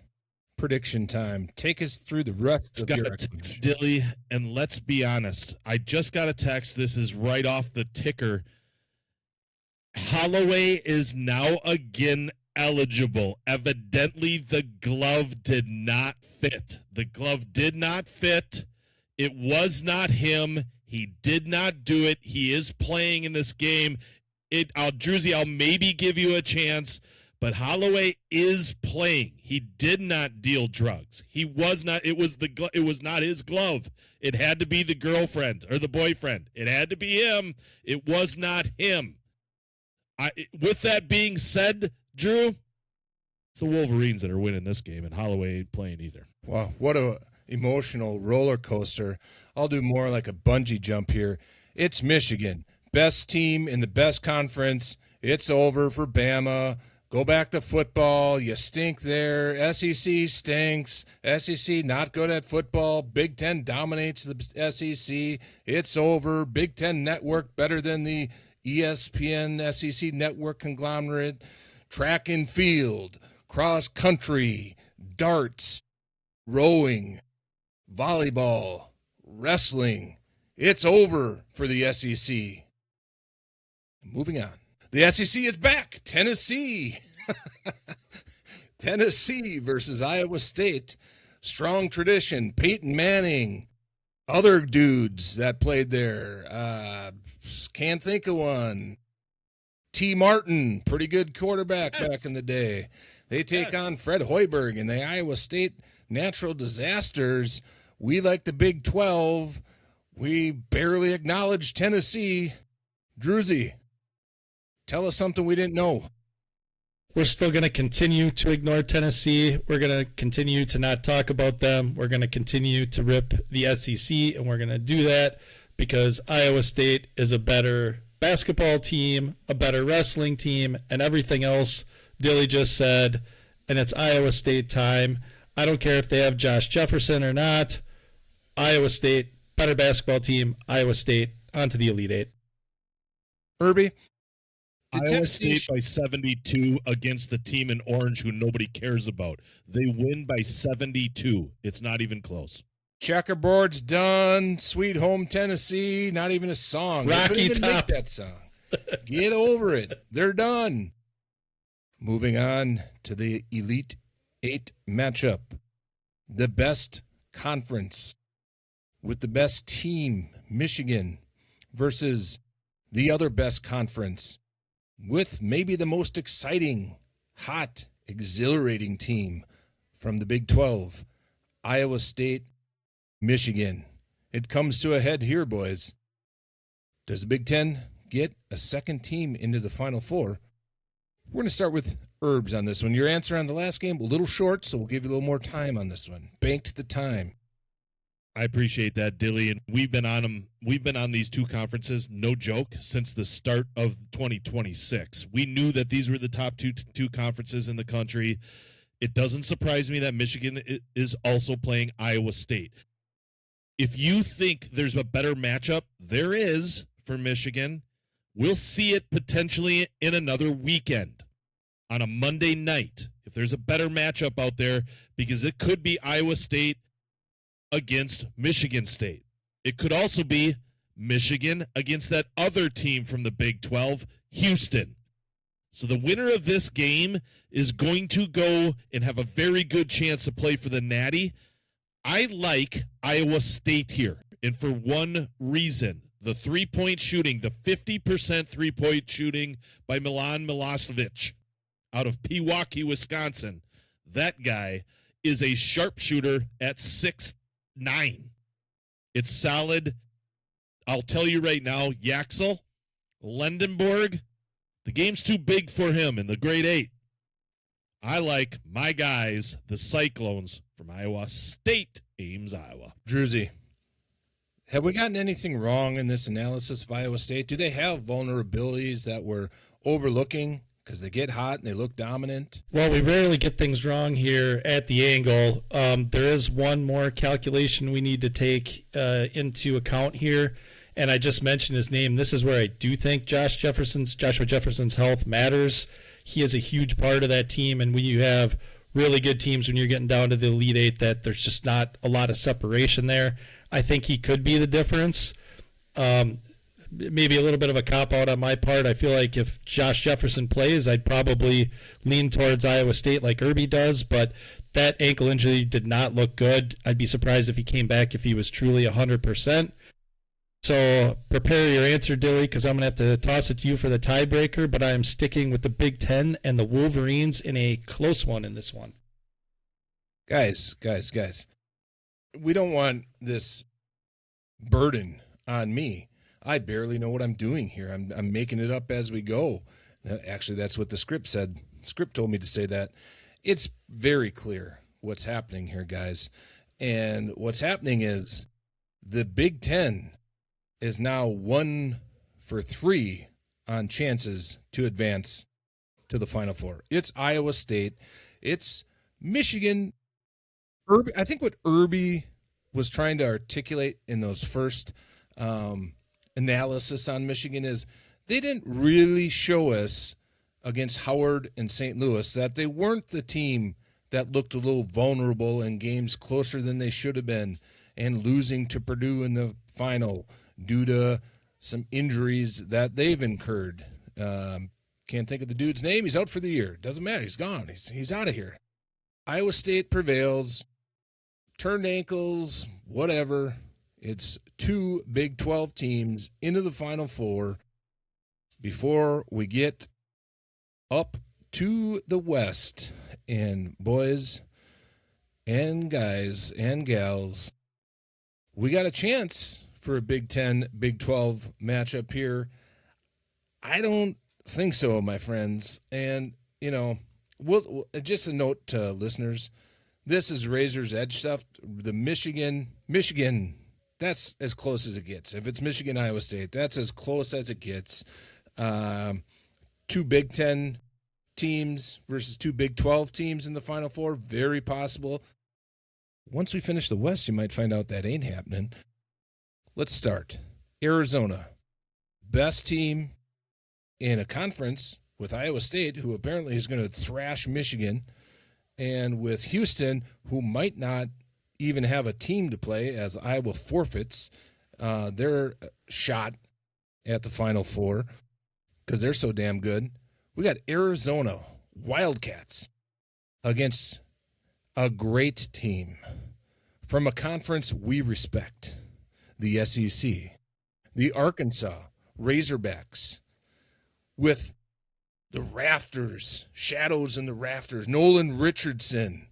Prediction time. Take us through the rest of your text, Dilly, and let's be honest. I just got a text. This is right off the ticker. Holloway is now again eligible. Evidently, the glove did not fit. The glove did not fit. It was not him. He did not do it. He is playing in this game. Druzy, I'll maybe give you a chance, but Holloway is playing. He did not deal drugs. He was not. It was not his glove. It had to be the girlfriend or the boyfriend. It had to be him. It was not him. With that being said, Drew, it's the Wolverines that are winning this game, and Holloway ain't playing either. Wow, what a emotional roller coaster. I'll do more like a bungee jump here. It's Michigan, best team in the best conference. It's over for Bama. Go back to football. You stink there. SEC stinks. SEC not good at football. Big Ten dominates the SEC. It's over. Big Ten network better than the ESPN SEC network conglomerate. Track and field, cross country, darts, rowing, volleyball, wrestling. It's over for the SEC. Moving on. The SEC is back. Tennessee. Tennessee versus Iowa State. Strong tradition. Peyton Manning. Other dudes that played there. Can't think of one. T. Martin. Pretty good quarterback back in the day. They take on Fred Hoiberg and the Iowa State Natural Disasters. We like the Big 12. We barely acknowledge Tennessee. Druzy, tell us something we didn't know. We're still going to continue to ignore Tennessee. We're going to continue to not talk about them. We're going to continue to rip the SEC, and we're going to do that because Iowa State is a better basketball team, a better wrestling team, and everything else Dilly just said, and it's Iowa State time. I don't care if they have Josh Jefferson or not. Iowa State, better basketball team, Iowa State, onto the Elite Eight. Irby? Iowa State by 72 against the team in orange who nobody cares about. They win by 72. It's not even close. Checkerboard's done. Sweet Home Tennessee. Not even a song. Rocky they couldn't even Top. make that song. Get over it. They're done. Moving on to the Elite Eight matchup. The best conference with the best team, Michigan, versus the other best conference with maybe the most exciting, hot, exhilarating team from the Big 12, Iowa State, Michigan. It comes to a head here, boys. Does the Big Ten get a second team into the Final Four? We're going to start with Herbs on this one. Your answer on the last game, a little short, so we'll give you a little more time on this one. Banked the time. I appreciate that, Dilly, and we've been on them. We've been on these two conferences, no joke, since the start of 2026. We knew that these were the top two conferences in the country. It doesn't surprise me that Michigan is also playing Iowa State. If you think there's a better matchup, there is for Michigan. We'll see it potentially in another weekend on a Monday night. If there's a better matchup out there, because it could be Iowa State against Michigan State. It could also be Michigan against that other team from the Big 12, Houston. So the winner of this game is going to go and have a very good chance to play for the Natty. I like Iowa State here, and for one reason. The three-point shooting, the 50% three-point shooting by Milan Milosevic out of Pewaukee, Wisconsin. That guy is a sharpshooter at 6'9". It's solid. I'll tell you right now, Yaxel, Lindenberg, the game's too big for him in the grade 8. I like my guys, the Cyclones from Iowa State, Ames, Iowa. Druzy, have we gotten anything wrong in this analysis of Iowa State? Do they have vulnerabilities that we're overlooking because they get hot and they look dominant? Well, we rarely get things wrong here at the angle. There is one more calculation we need to take into account here, and I just mentioned his name. This is where I do think Joshua Jefferson's health matters. He is a huge part of that team, and when you have really good teams, when you're getting down to the Elite Eight, that there's just not a lot of separation there. I think he could be the difference. maybe a little bit of a cop-out on my part. I feel like if Josh Jefferson plays, I'd probably lean towards Iowa State like Irby does, but that ankle injury did not look good. I'd be surprised if he came back if he was truly 100%. So prepare your answer, Dilly, because I'm going to have to toss it to you for the tiebreaker, but I am sticking with the Big Ten and the Wolverines in a close one in this one. Guys. We don't want this burden on me. I barely know what I'm doing here. I'm making it up as we go. Actually, that's what the script said. The script told me to say that. It's very clear what's happening here, guys. And what's happening is the Big Ten is now 1 for 3 on chances to advance to the Final Four. It's Iowa State. It's Michigan. I think what Irby was trying to articulate in those first analysis on Michigan is they didn't really show us against Howard and St. Louis that they weren't the team that looked a little vulnerable in games closer than they should have been and losing to Purdue in the final due to some injuries that they've incurred. Can't think of the dude's name. He's out for the year. Doesn't matter. He's gone. He's out of here. Iowa State prevails. Turned ankles, whatever. It's 2 Big 12 teams into the Final Four before we get up to the West. And boys and guys and gals, we got a chance for a Big 10, Big 12 matchup here. I don't think so, my friends. And, we'll just a note to listeners. This is Razor's Edge stuff. The Michigan, that's as close as it gets. If it's Michigan, Iowa State, that's as close as it gets. 2 Big 10 teams versus 2 Big 12 teams in the Final Four, very possible. Once we finish the West, you might find out that ain't happening. Let's start. Arizona, best team in a conference with Iowa State, who apparently is going to thrash Michigan, and with Houston, who might not even have a team to play as Iowa forfeits their shot at the Final Four because they're so damn good. We got Arizona Wildcats against a great team from a conference we respect, the SEC, the Arkansas Razorbacks, with the rafters, shadows in the rafters, Nolan Richardson,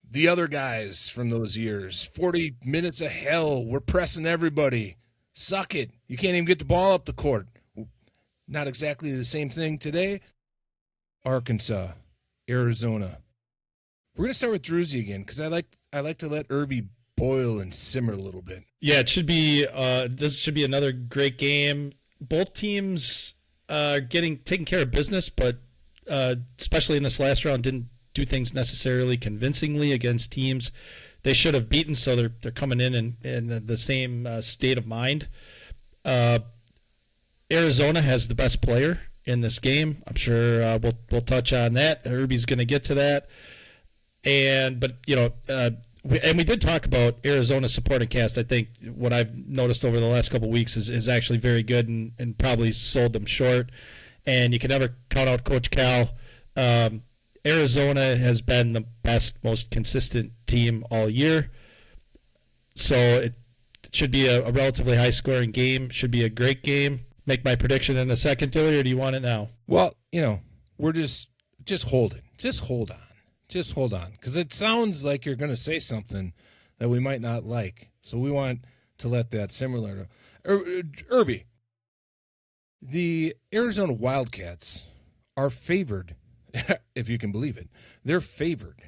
the other guys from those years, 40 minutes of hell, we're pressing everybody, suck it, you can't even get the ball up the court. Not exactly the same thing today. Arkansas, Arizona. We're going to start with Druzy again because I like to let Irby boil and simmer a little bit. Yeah, it should be this should be another great game. Both teams taking care of business, but especially in this last round, didn't do things necessarily convincingly against teams they should have beaten. So they're coming in the same state of mind. Arizona has the best player in this game. I'm sure we'll touch on that. Irby's going to get to that. We did talk about Arizona supporting cast. I think what I've noticed over the last couple of weeks is actually very good and probably sold them short. And you can never count out Coach Cal. Arizona has been the best, most consistent team all year. So it should be a relatively high-scoring game. Should be a great game. Make my prediction in a second, Tilly, or do you want it now? Well, we're just hold it. Just hold on. Just hold on. Because it sounds like you're going to say something that we might not like. So we want to let that simmer. Irby, the Arizona Wildcats are favored, if you can believe it. They're favored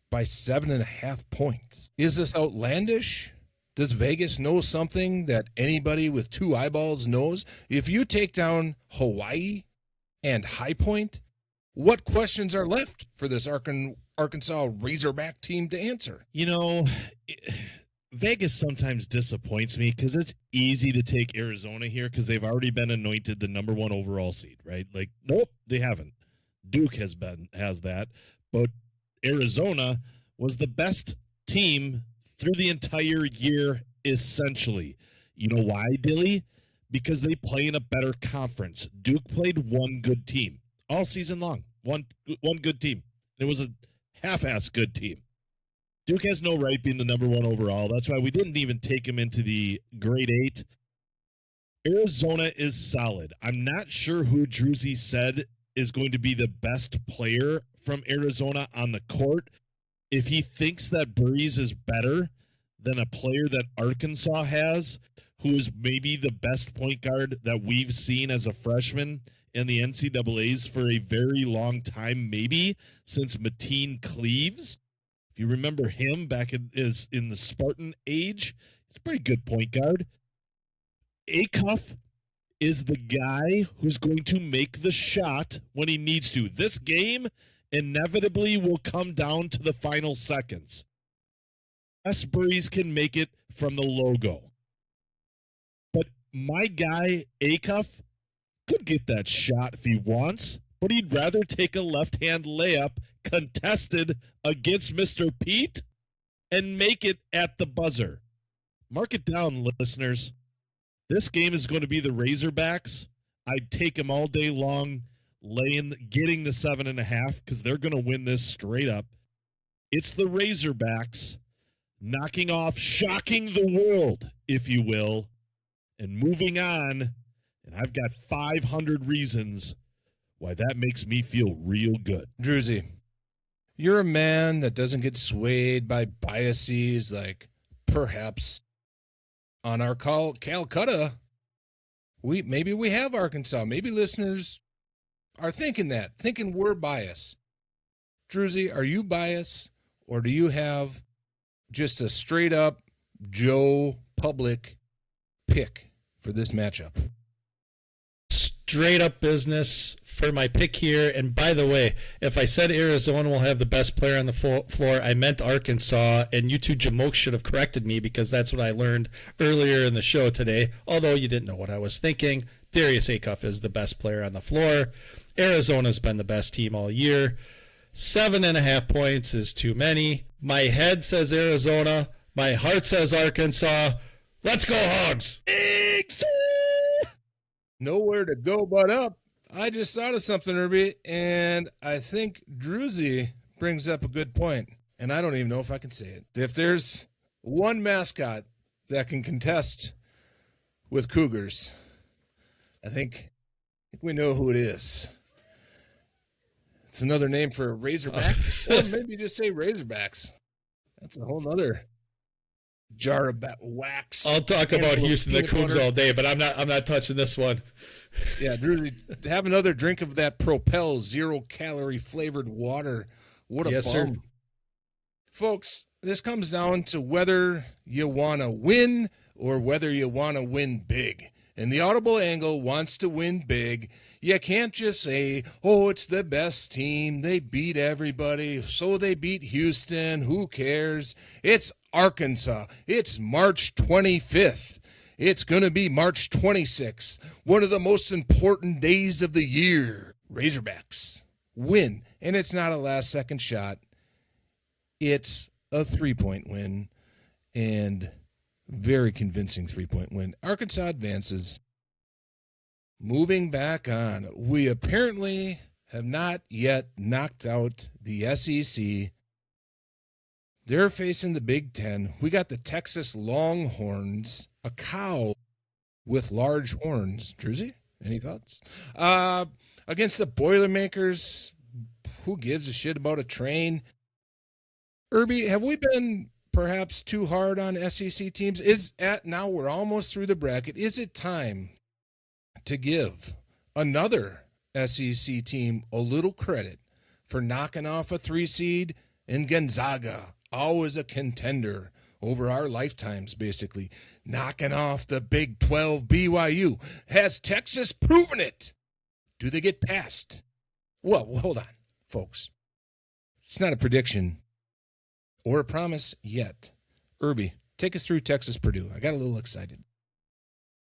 by 7.5 points. Is this outlandish? Does Vegas know something that anybody with 2 eyeballs knows? If you take down Hawaii and High Point, what questions are left for this Arkansas Razorback team to answer? Vegas sometimes disappoints me because it's easy to take Arizona here because they've already been anointed the number 1 overall seed, right? Like, nope, they haven't. Duke has that, but Arizona was the best team through the entire year, essentially. You know why, Dilly? because they play in a better conference. Duke played one good team all season long. One good team. It was a half-ass good team. Duke has no right being the number one overall. That's why we didn't even take him into the grade 8. Arizona is solid. I'm not sure who Druzy said is going to be the best player from Arizona on the court. If he thinks that Breeze is better than a player that Arkansas has, who is maybe the best point guard that we've seen as a freshman in the NCAAs for a very long time, maybe since Mateen Cleaves. If you remember him back in the Spartan age, he's a pretty good point guard. Acuff is the guy who's going to make the shot when he needs to. This game inevitably will come down to the final seconds. S. Breeze can make it from the logo. But my guy, Acuff, could get that shot if he wants, but he'd rather take a left-hand layup contested against Mr. Pete and make it at the buzzer. Mark it down, listeners. This game is going to be the Razorbacks. I'd take them all day long, getting the 7.5 because they're going to win this straight up. It's the Razorbacks knocking off, shocking the world, if you will, and moving on. And I've got 500 reasons why that makes me feel real good. Druzy, you're a man that doesn't get swayed by biases like perhaps on our call Calcutta. Maybe we have Arkansas. Maybe listeners are thinking we're biased. Druzy, are you biased, or do you have just a straight up Joe Public pick for this matchup? Straight up business for my pick here. And by the way, if I said Arizona will have the best player on the floor, I meant Arkansas. And you two jamokes should have corrected me because that's what I learned earlier in the show today. Although you didn't know what I was thinking. Darius Acuff is the best player on the floor. Arizona's been the best team all year. 7.5 points is too many. My head says Arizona. My heart says Arkansas. Let's go, Hogs! Nowhere to go but up. I just thought of something, Irby, and I think Druzy brings up a good point, and I don't even know if I can say it. If there's one mascot that can contest with Cougars, I think we know who it is. It's another name for a Razorback, or maybe just say Razorbacks. That's a whole other jar of wax. I'll talk about Houston the Cougs all day, but I'm not touching this one. Yeah, Drew, have another drink of that Propel 0-calorie flavored water. What a bum. Sir. Folks, this comes down to whether you want to win or whether you want to win big. And the Audible Angle wants to win big. You can't just say, oh, it's the best team. They beat everybody, so they beat Houston. Who cares? It's Arkansas. It's March 25th. It's going to be March 26th, one of the most important days of the year. Razorbacks win, and it's not a last-second shot. It's a three-point win, and very convincing three-point win. Arkansas advances. Moving back on, we apparently have not yet knocked out the SEC. They're facing the Big Ten. We got the Texas Longhorns, a cow with large horns. Druzy, any thoughts? Against the Boilermakers, who gives a shit about a train? Irby, have we been perhaps too hard on SEC teams? Now we're almost through the bracket. Is it time to give another SEC team a little credit for knocking off a 3 seed in Gonzaga? Always a contender over our lifetimes, basically. Knocking off the Big 12 BYU. Has Texas proven it? Do they get past? Well, hold on, folks. It's not a prediction or a promise yet. Irby, take us through Texas Purdue. I got a little excited.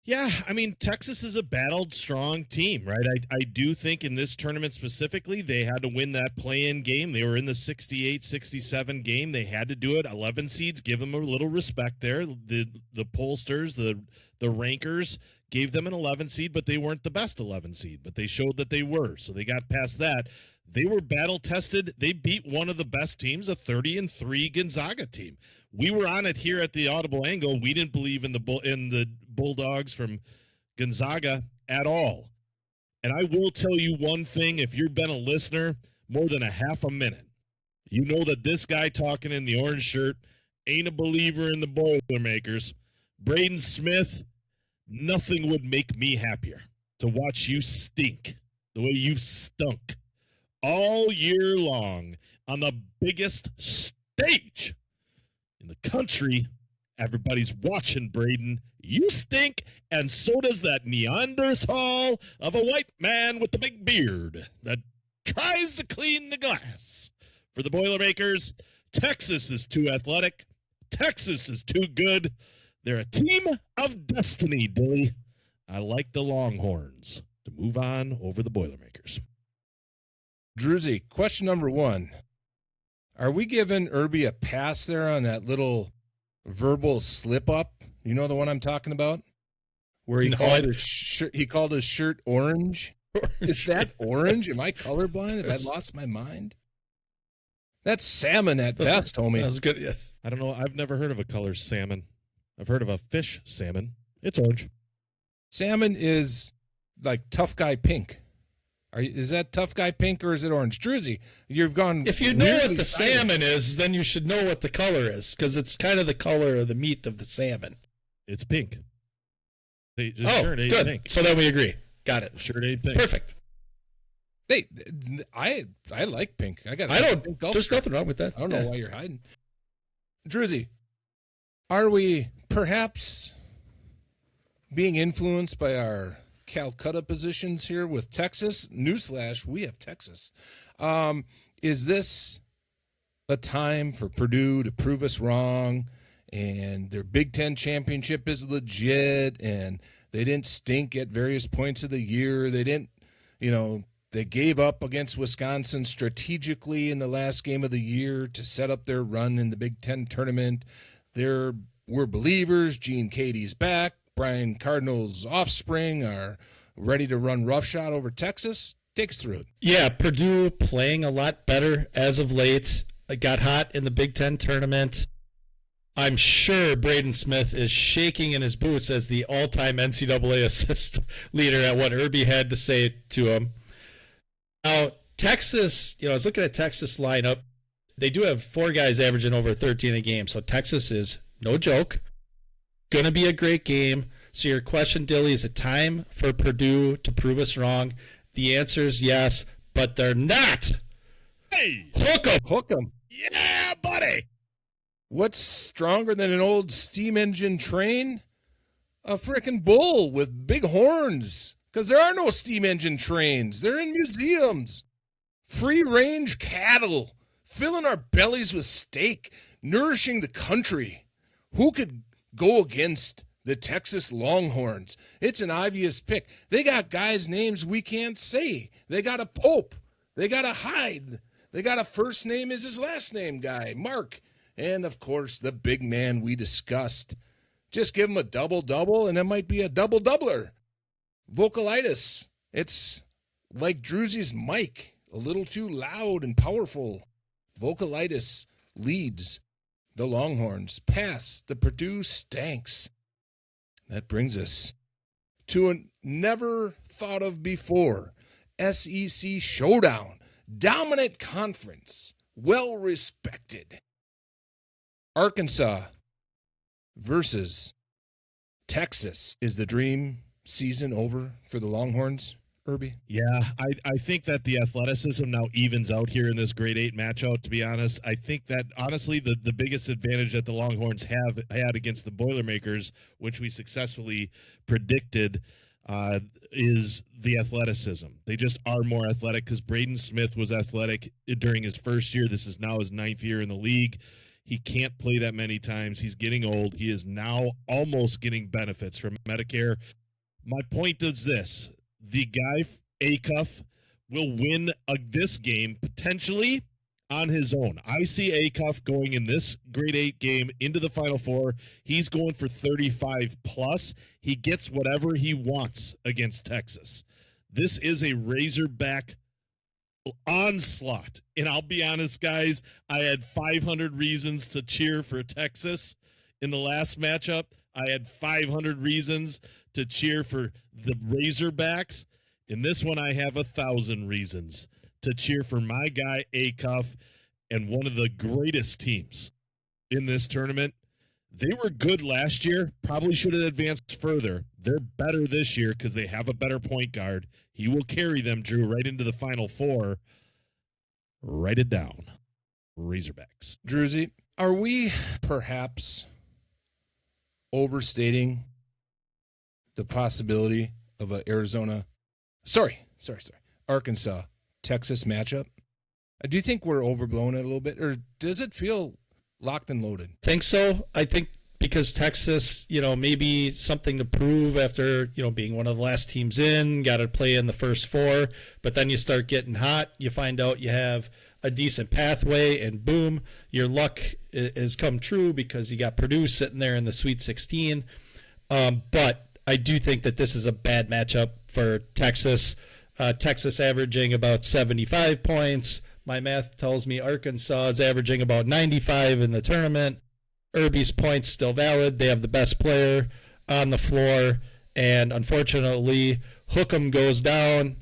Yeah, I mean, Texas is a battled, strong team, right? I do think in this tournament specifically, they had to win that play-in game. They were in the 68-67 game. They had to do it. 11 seeds, give them a little respect there. The pollsters, the rankers gave them an 11 seed, but they weren't the best 11 seed, but they showed that they were. So they got past that. They were battle tested. They beat one of the best teams, a 30-3 Gonzaga team. We were on it here at the Audible Angle. We didn't believe in the Bulldogs from Gonzaga at all. And I will tell you one thing, if you've been a listener more than a half a minute, you know that this guy talking in the orange shirt ain't a believer in the Boilermakers. Braden Smith, nothing would make me happier to watch you stink the way you've stunk all year long on the biggest stage in the country. Everybody's watching, Braden. You stink, and so does that Neanderthal of a white man with the big beard that tries to clean the glass. For the Boilermakers, Texas is too athletic. Texas is too good. They're a team of destiny, Dilly. I like the Longhorns to move on over the Boilermakers. Druzy, question number 1. Are we giving Irby a pass there on that little verbal slip-up? You know the one I'm talking about? Where he called his shirt orange? Is that orange? Am I colorblind? Have I lost my mind? That's salmon at best, homie. That was good, yes. I don't know. I've never heard of a color salmon. I've heard of a fish salmon. It's orange. Salmon is like tough guy pink. Is that tough guy pink or is it orange? Druzy, you've gone. If you know what the salmon is, then you should know what the color is, because it's kind of the color of the meat of the salmon. It's pink. Shirt ain't good. Pink. So then we agree. Got it. Shirt ain't pink. Perfect. Hey, I like pink. There's nothing wrong with that. I don't know why you're hiding. Druzy, are we perhaps being influenced by our Calcutta positions here with Texas? Newsflash, we have Texas. Is this a time for Purdue to prove us wrong and their Big Ten championship is legit and they didn't stink at various points of the year? They didn't, they gave up against Wisconsin strategically in the last game of the year to set up their run in the Big Ten tournament. We're believers. Gene Katie's back. Brian Cardinal's offspring are ready to run roughshod over Texas. Take us through it. Yeah, Purdue playing a lot better as of late. Got hot in the Big Ten tournament. I'm sure Braden Smith is shaking in his boots as the all-time NCAA assist leader at what Irby had to say to him. Now, Texas, I was looking at Texas lineup. They do have 4 guys averaging over 13 a game, so Texas is no joke. Going to be a great game. So your question, Dilly, is it time for Purdue to prove us wrong? The answer is yes, but they're not. Hey! Hook 'em. Yeah, buddy! What's stronger than an old steam engine train? A frickin' bull with big horns. Because there are no steam engine trains. They're in museums. Free-range cattle, filling our bellies with steak, nourishing the country. Who could go against the Texas Longhorns? It's an obvious pick. They got guys' names we can't say. They got a Pope. They got a Hyde. They got a first name is his last name guy, Mark. And, of course, the big man we discussed. Just give him a double-double, and it might be a double-doubler. Vocalitis. It's like Druzy's mic, a little too loud and powerful. Vocalitis leads the Longhorns past the Purdue Stanks. That brings us to a never thought of before SEC Showdown. Dominant conference. Well respected. Arkansas versus Texas. Is the dream season over for the Longhorns, Irby? Yeah, I think that the athleticism now evens out here in this grade 8 matchup, to be honest. I think that, honestly, the biggest advantage that the Longhorns have had against the Boilermakers, which we successfully predicted, is the athleticism. They just are more athletic because Braden Smith was athletic during his first year. This is now his 9th year in the league. He can't play that many times. He's getting old. He is now almost getting benefits from Medicare. My point is this. The guy, Acuff, will win this game potentially on his own. I see Acuff going in this grade 8 game into the Final Four. He's going for 35 plus. He gets whatever he wants against Texas. This is a Razorback onslaught. And I'll be honest, guys, I had 500 reasons to cheer for Texas in the last matchup. I had 500 reasons to cheer for the Razorbacks. In this one, I have 1,000 reasons to cheer for my guy, Acuff, and one of the greatest teams in this tournament. They were good last year, probably should have advanced further. They're better this year because they have a better point guard. He will carry them, Drew, right into the Final Four. Write it down. Razorbacks. Druzy, are we perhaps overstating the possibility of an Arkansas, Texas matchup? Do you think we're overblowing it a little bit, or does it feel locked and loaded? Think so. I think because Texas, maybe something to prove after, being one of the last teams in, got to play in the first four, but then you start getting hot, you find out you have a decent pathway, and boom, your luck has come true because you got Purdue sitting there in the Sweet 16. But I do think that this is a bad matchup for Texas. Texas averaging about 75 points. My math tells me Arkansas is averaging about 95 in the tournament. Irby's points still valid. They have the best player on the floor. And unfortunately, Hookem goes down.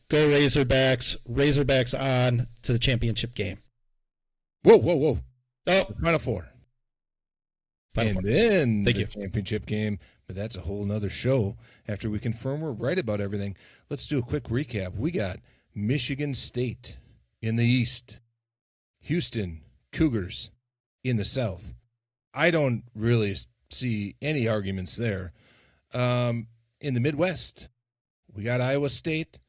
Go Razorbacks. Razorbacks on to the championship game. Whoa. Oh, Final Four. Then the championship game. But that's a whole nother show. After we confirm we're right about everything, let's do a quick recap. We got Michigan State in the East, Houston Cougars in the South. I don't really see any arguments there. In the Midwest, we got Iowa State.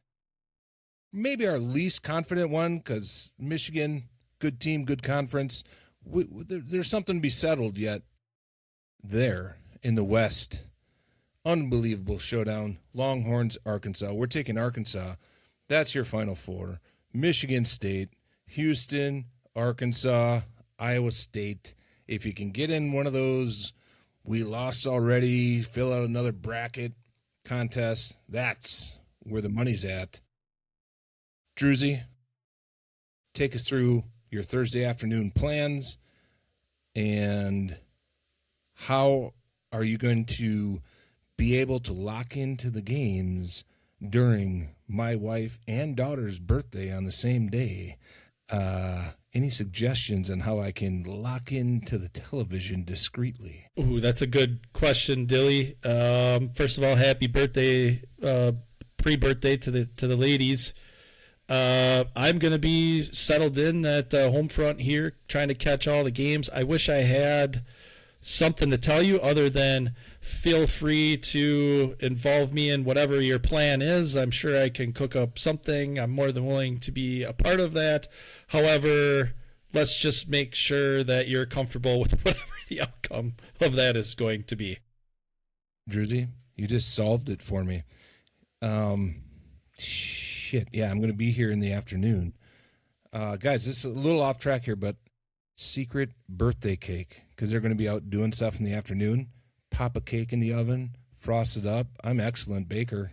Maybe our least confident one because Michigan, good team, good conference. There's something to be settled yet there in the West. Unbelievable showdown. Longhorns, Arkansas. We're taking Arkansas. That's your Final Four. Michigan State, Houston, Arkansas, Iowa State. If you can get in one of those, we lost already, fill out another bracket contest, that's where the money's at. Druzy, take us through your Thursday afternoon plans and how are you going to be able to lock into the games during my wife and daughter's birthday on the same day. Any suggestions on how I can lock into the television discreetly? Ooh, that's a good question, Dilly. First of all, happy birthday, pre-birthday to the ladies. I'm going to be settled in at home front here, trying to catch all the games. I wish I had something to tell you other than feel free to involve me in whatever your plan is. I'm sure I can cook up something. I'm more than willing to be a part of that. However, let's just make sure that you're comfortable with whatever the outcome of that is going to be. Druzy, you just solved it for me. Shit. Yeah, I'm going to be here in the afternoon. Guys, this is a little off track here, but secret birthday cake, because they're going to be out doing stuff in the afternoon. Pop a cake in the oven, frost it up. I'm an excellent baker.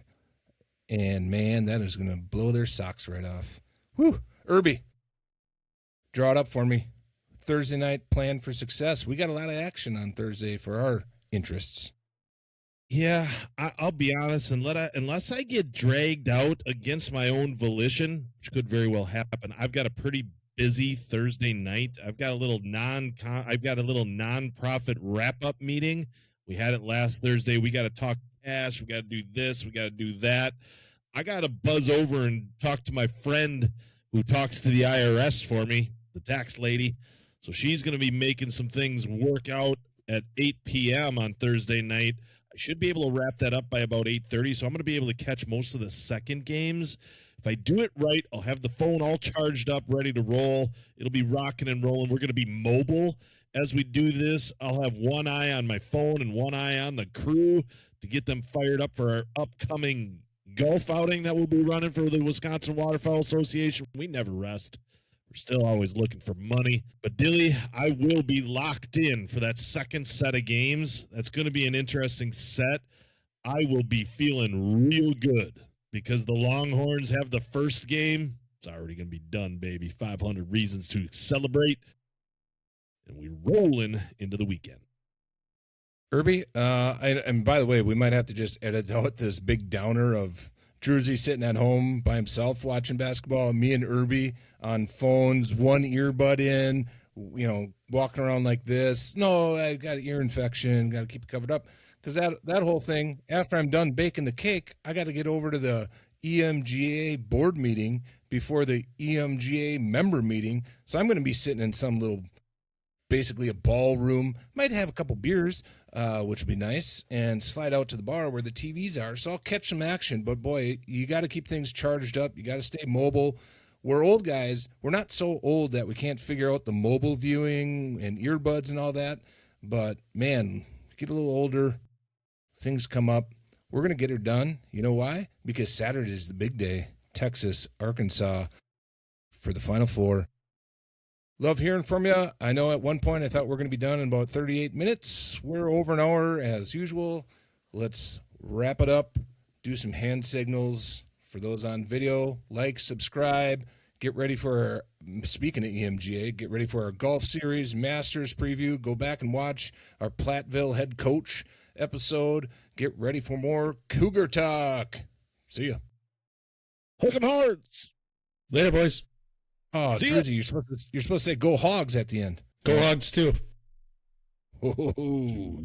And, man, that is going to blow their socks right off. Whew. Irby, draw it up for me. Thursday night plan for success. We got a lot of action on Thursday for our interests. Yeah, I'll be honest, unless I get dragged out against my own volition, which could very well happen, I've got a pretty busy Thursday night. I've got a little nonprofit wrap-up meeting. We had it last Thursday. We got to talk cash. We got to do this. We got to do that. I got to buzz over and talk to my friend who talks to the IRS for me, the tax lady. So she's going to be making some things work out at 8 p.m. on Thursday night. I should be able to wrap that up by about 8:30, so I'm going to be able to catch most of the second games. If I do it right, I'll have the phone all charged up, ready to roll. It'll be rocking and rolling. We're going to be mobile as we do this. I'll have one eye on my phone and one eye on the crew to get them fired up for our upcoming golf outing that we'll be running for the Wisconsin Waterfowl Association. We never rest. We're still always looking for money. But, Dilly, I will be locked in for that second set of games. That's going to be an interesting set. I will be feeling real good because the Longhorns have the first game. It's already going to be done, baby. 500 reasons to celebrate. And we're rolling into the weekend. Irby, and by the way, we might have to just edit out this big downer of Druzy sitting at home by himself watching basketball, me and Irby on phones, one earbud in, walking around like this. No, I got an ear infection, got to keep it covered up. Because that whole thing, after I'm done baking the cake, I got to get over to the EMGA board meeting before the EMGA member meeting. So I'm going to be sitting in some little, basically a ballroom, might have a couple beers, which would be nice, and slide out to the bar where the TVs are. So I'll catch some action. But, boy, you got to keep things charged up. You got to stay mobile. We're old guys. We're not so old that we can't figure out the mobile viewing and earbuds and all that. But, man, get a little older. Things come up. We're going to get her done. You know why? Because Saturday is the big day. Texas, Arkansas for the Final Four. Love hearing from you. I know at one point I thought we were going to be done in about 38 minutes. We're over an hour as usual. Let's wrap it up. Do some hand signals for those on video. Like, subscribe. Get ready for speaking of EMGA, get ready for our golf series, Masters preview. Go back and watch our Platteville head coach episode. Get ready for more Cougar Talk. See ya. Hook 'em Horns. Later, boys. Oh, Drizzy, you're supposed to say go Hogs at the end. Go Hogs, too. Oh.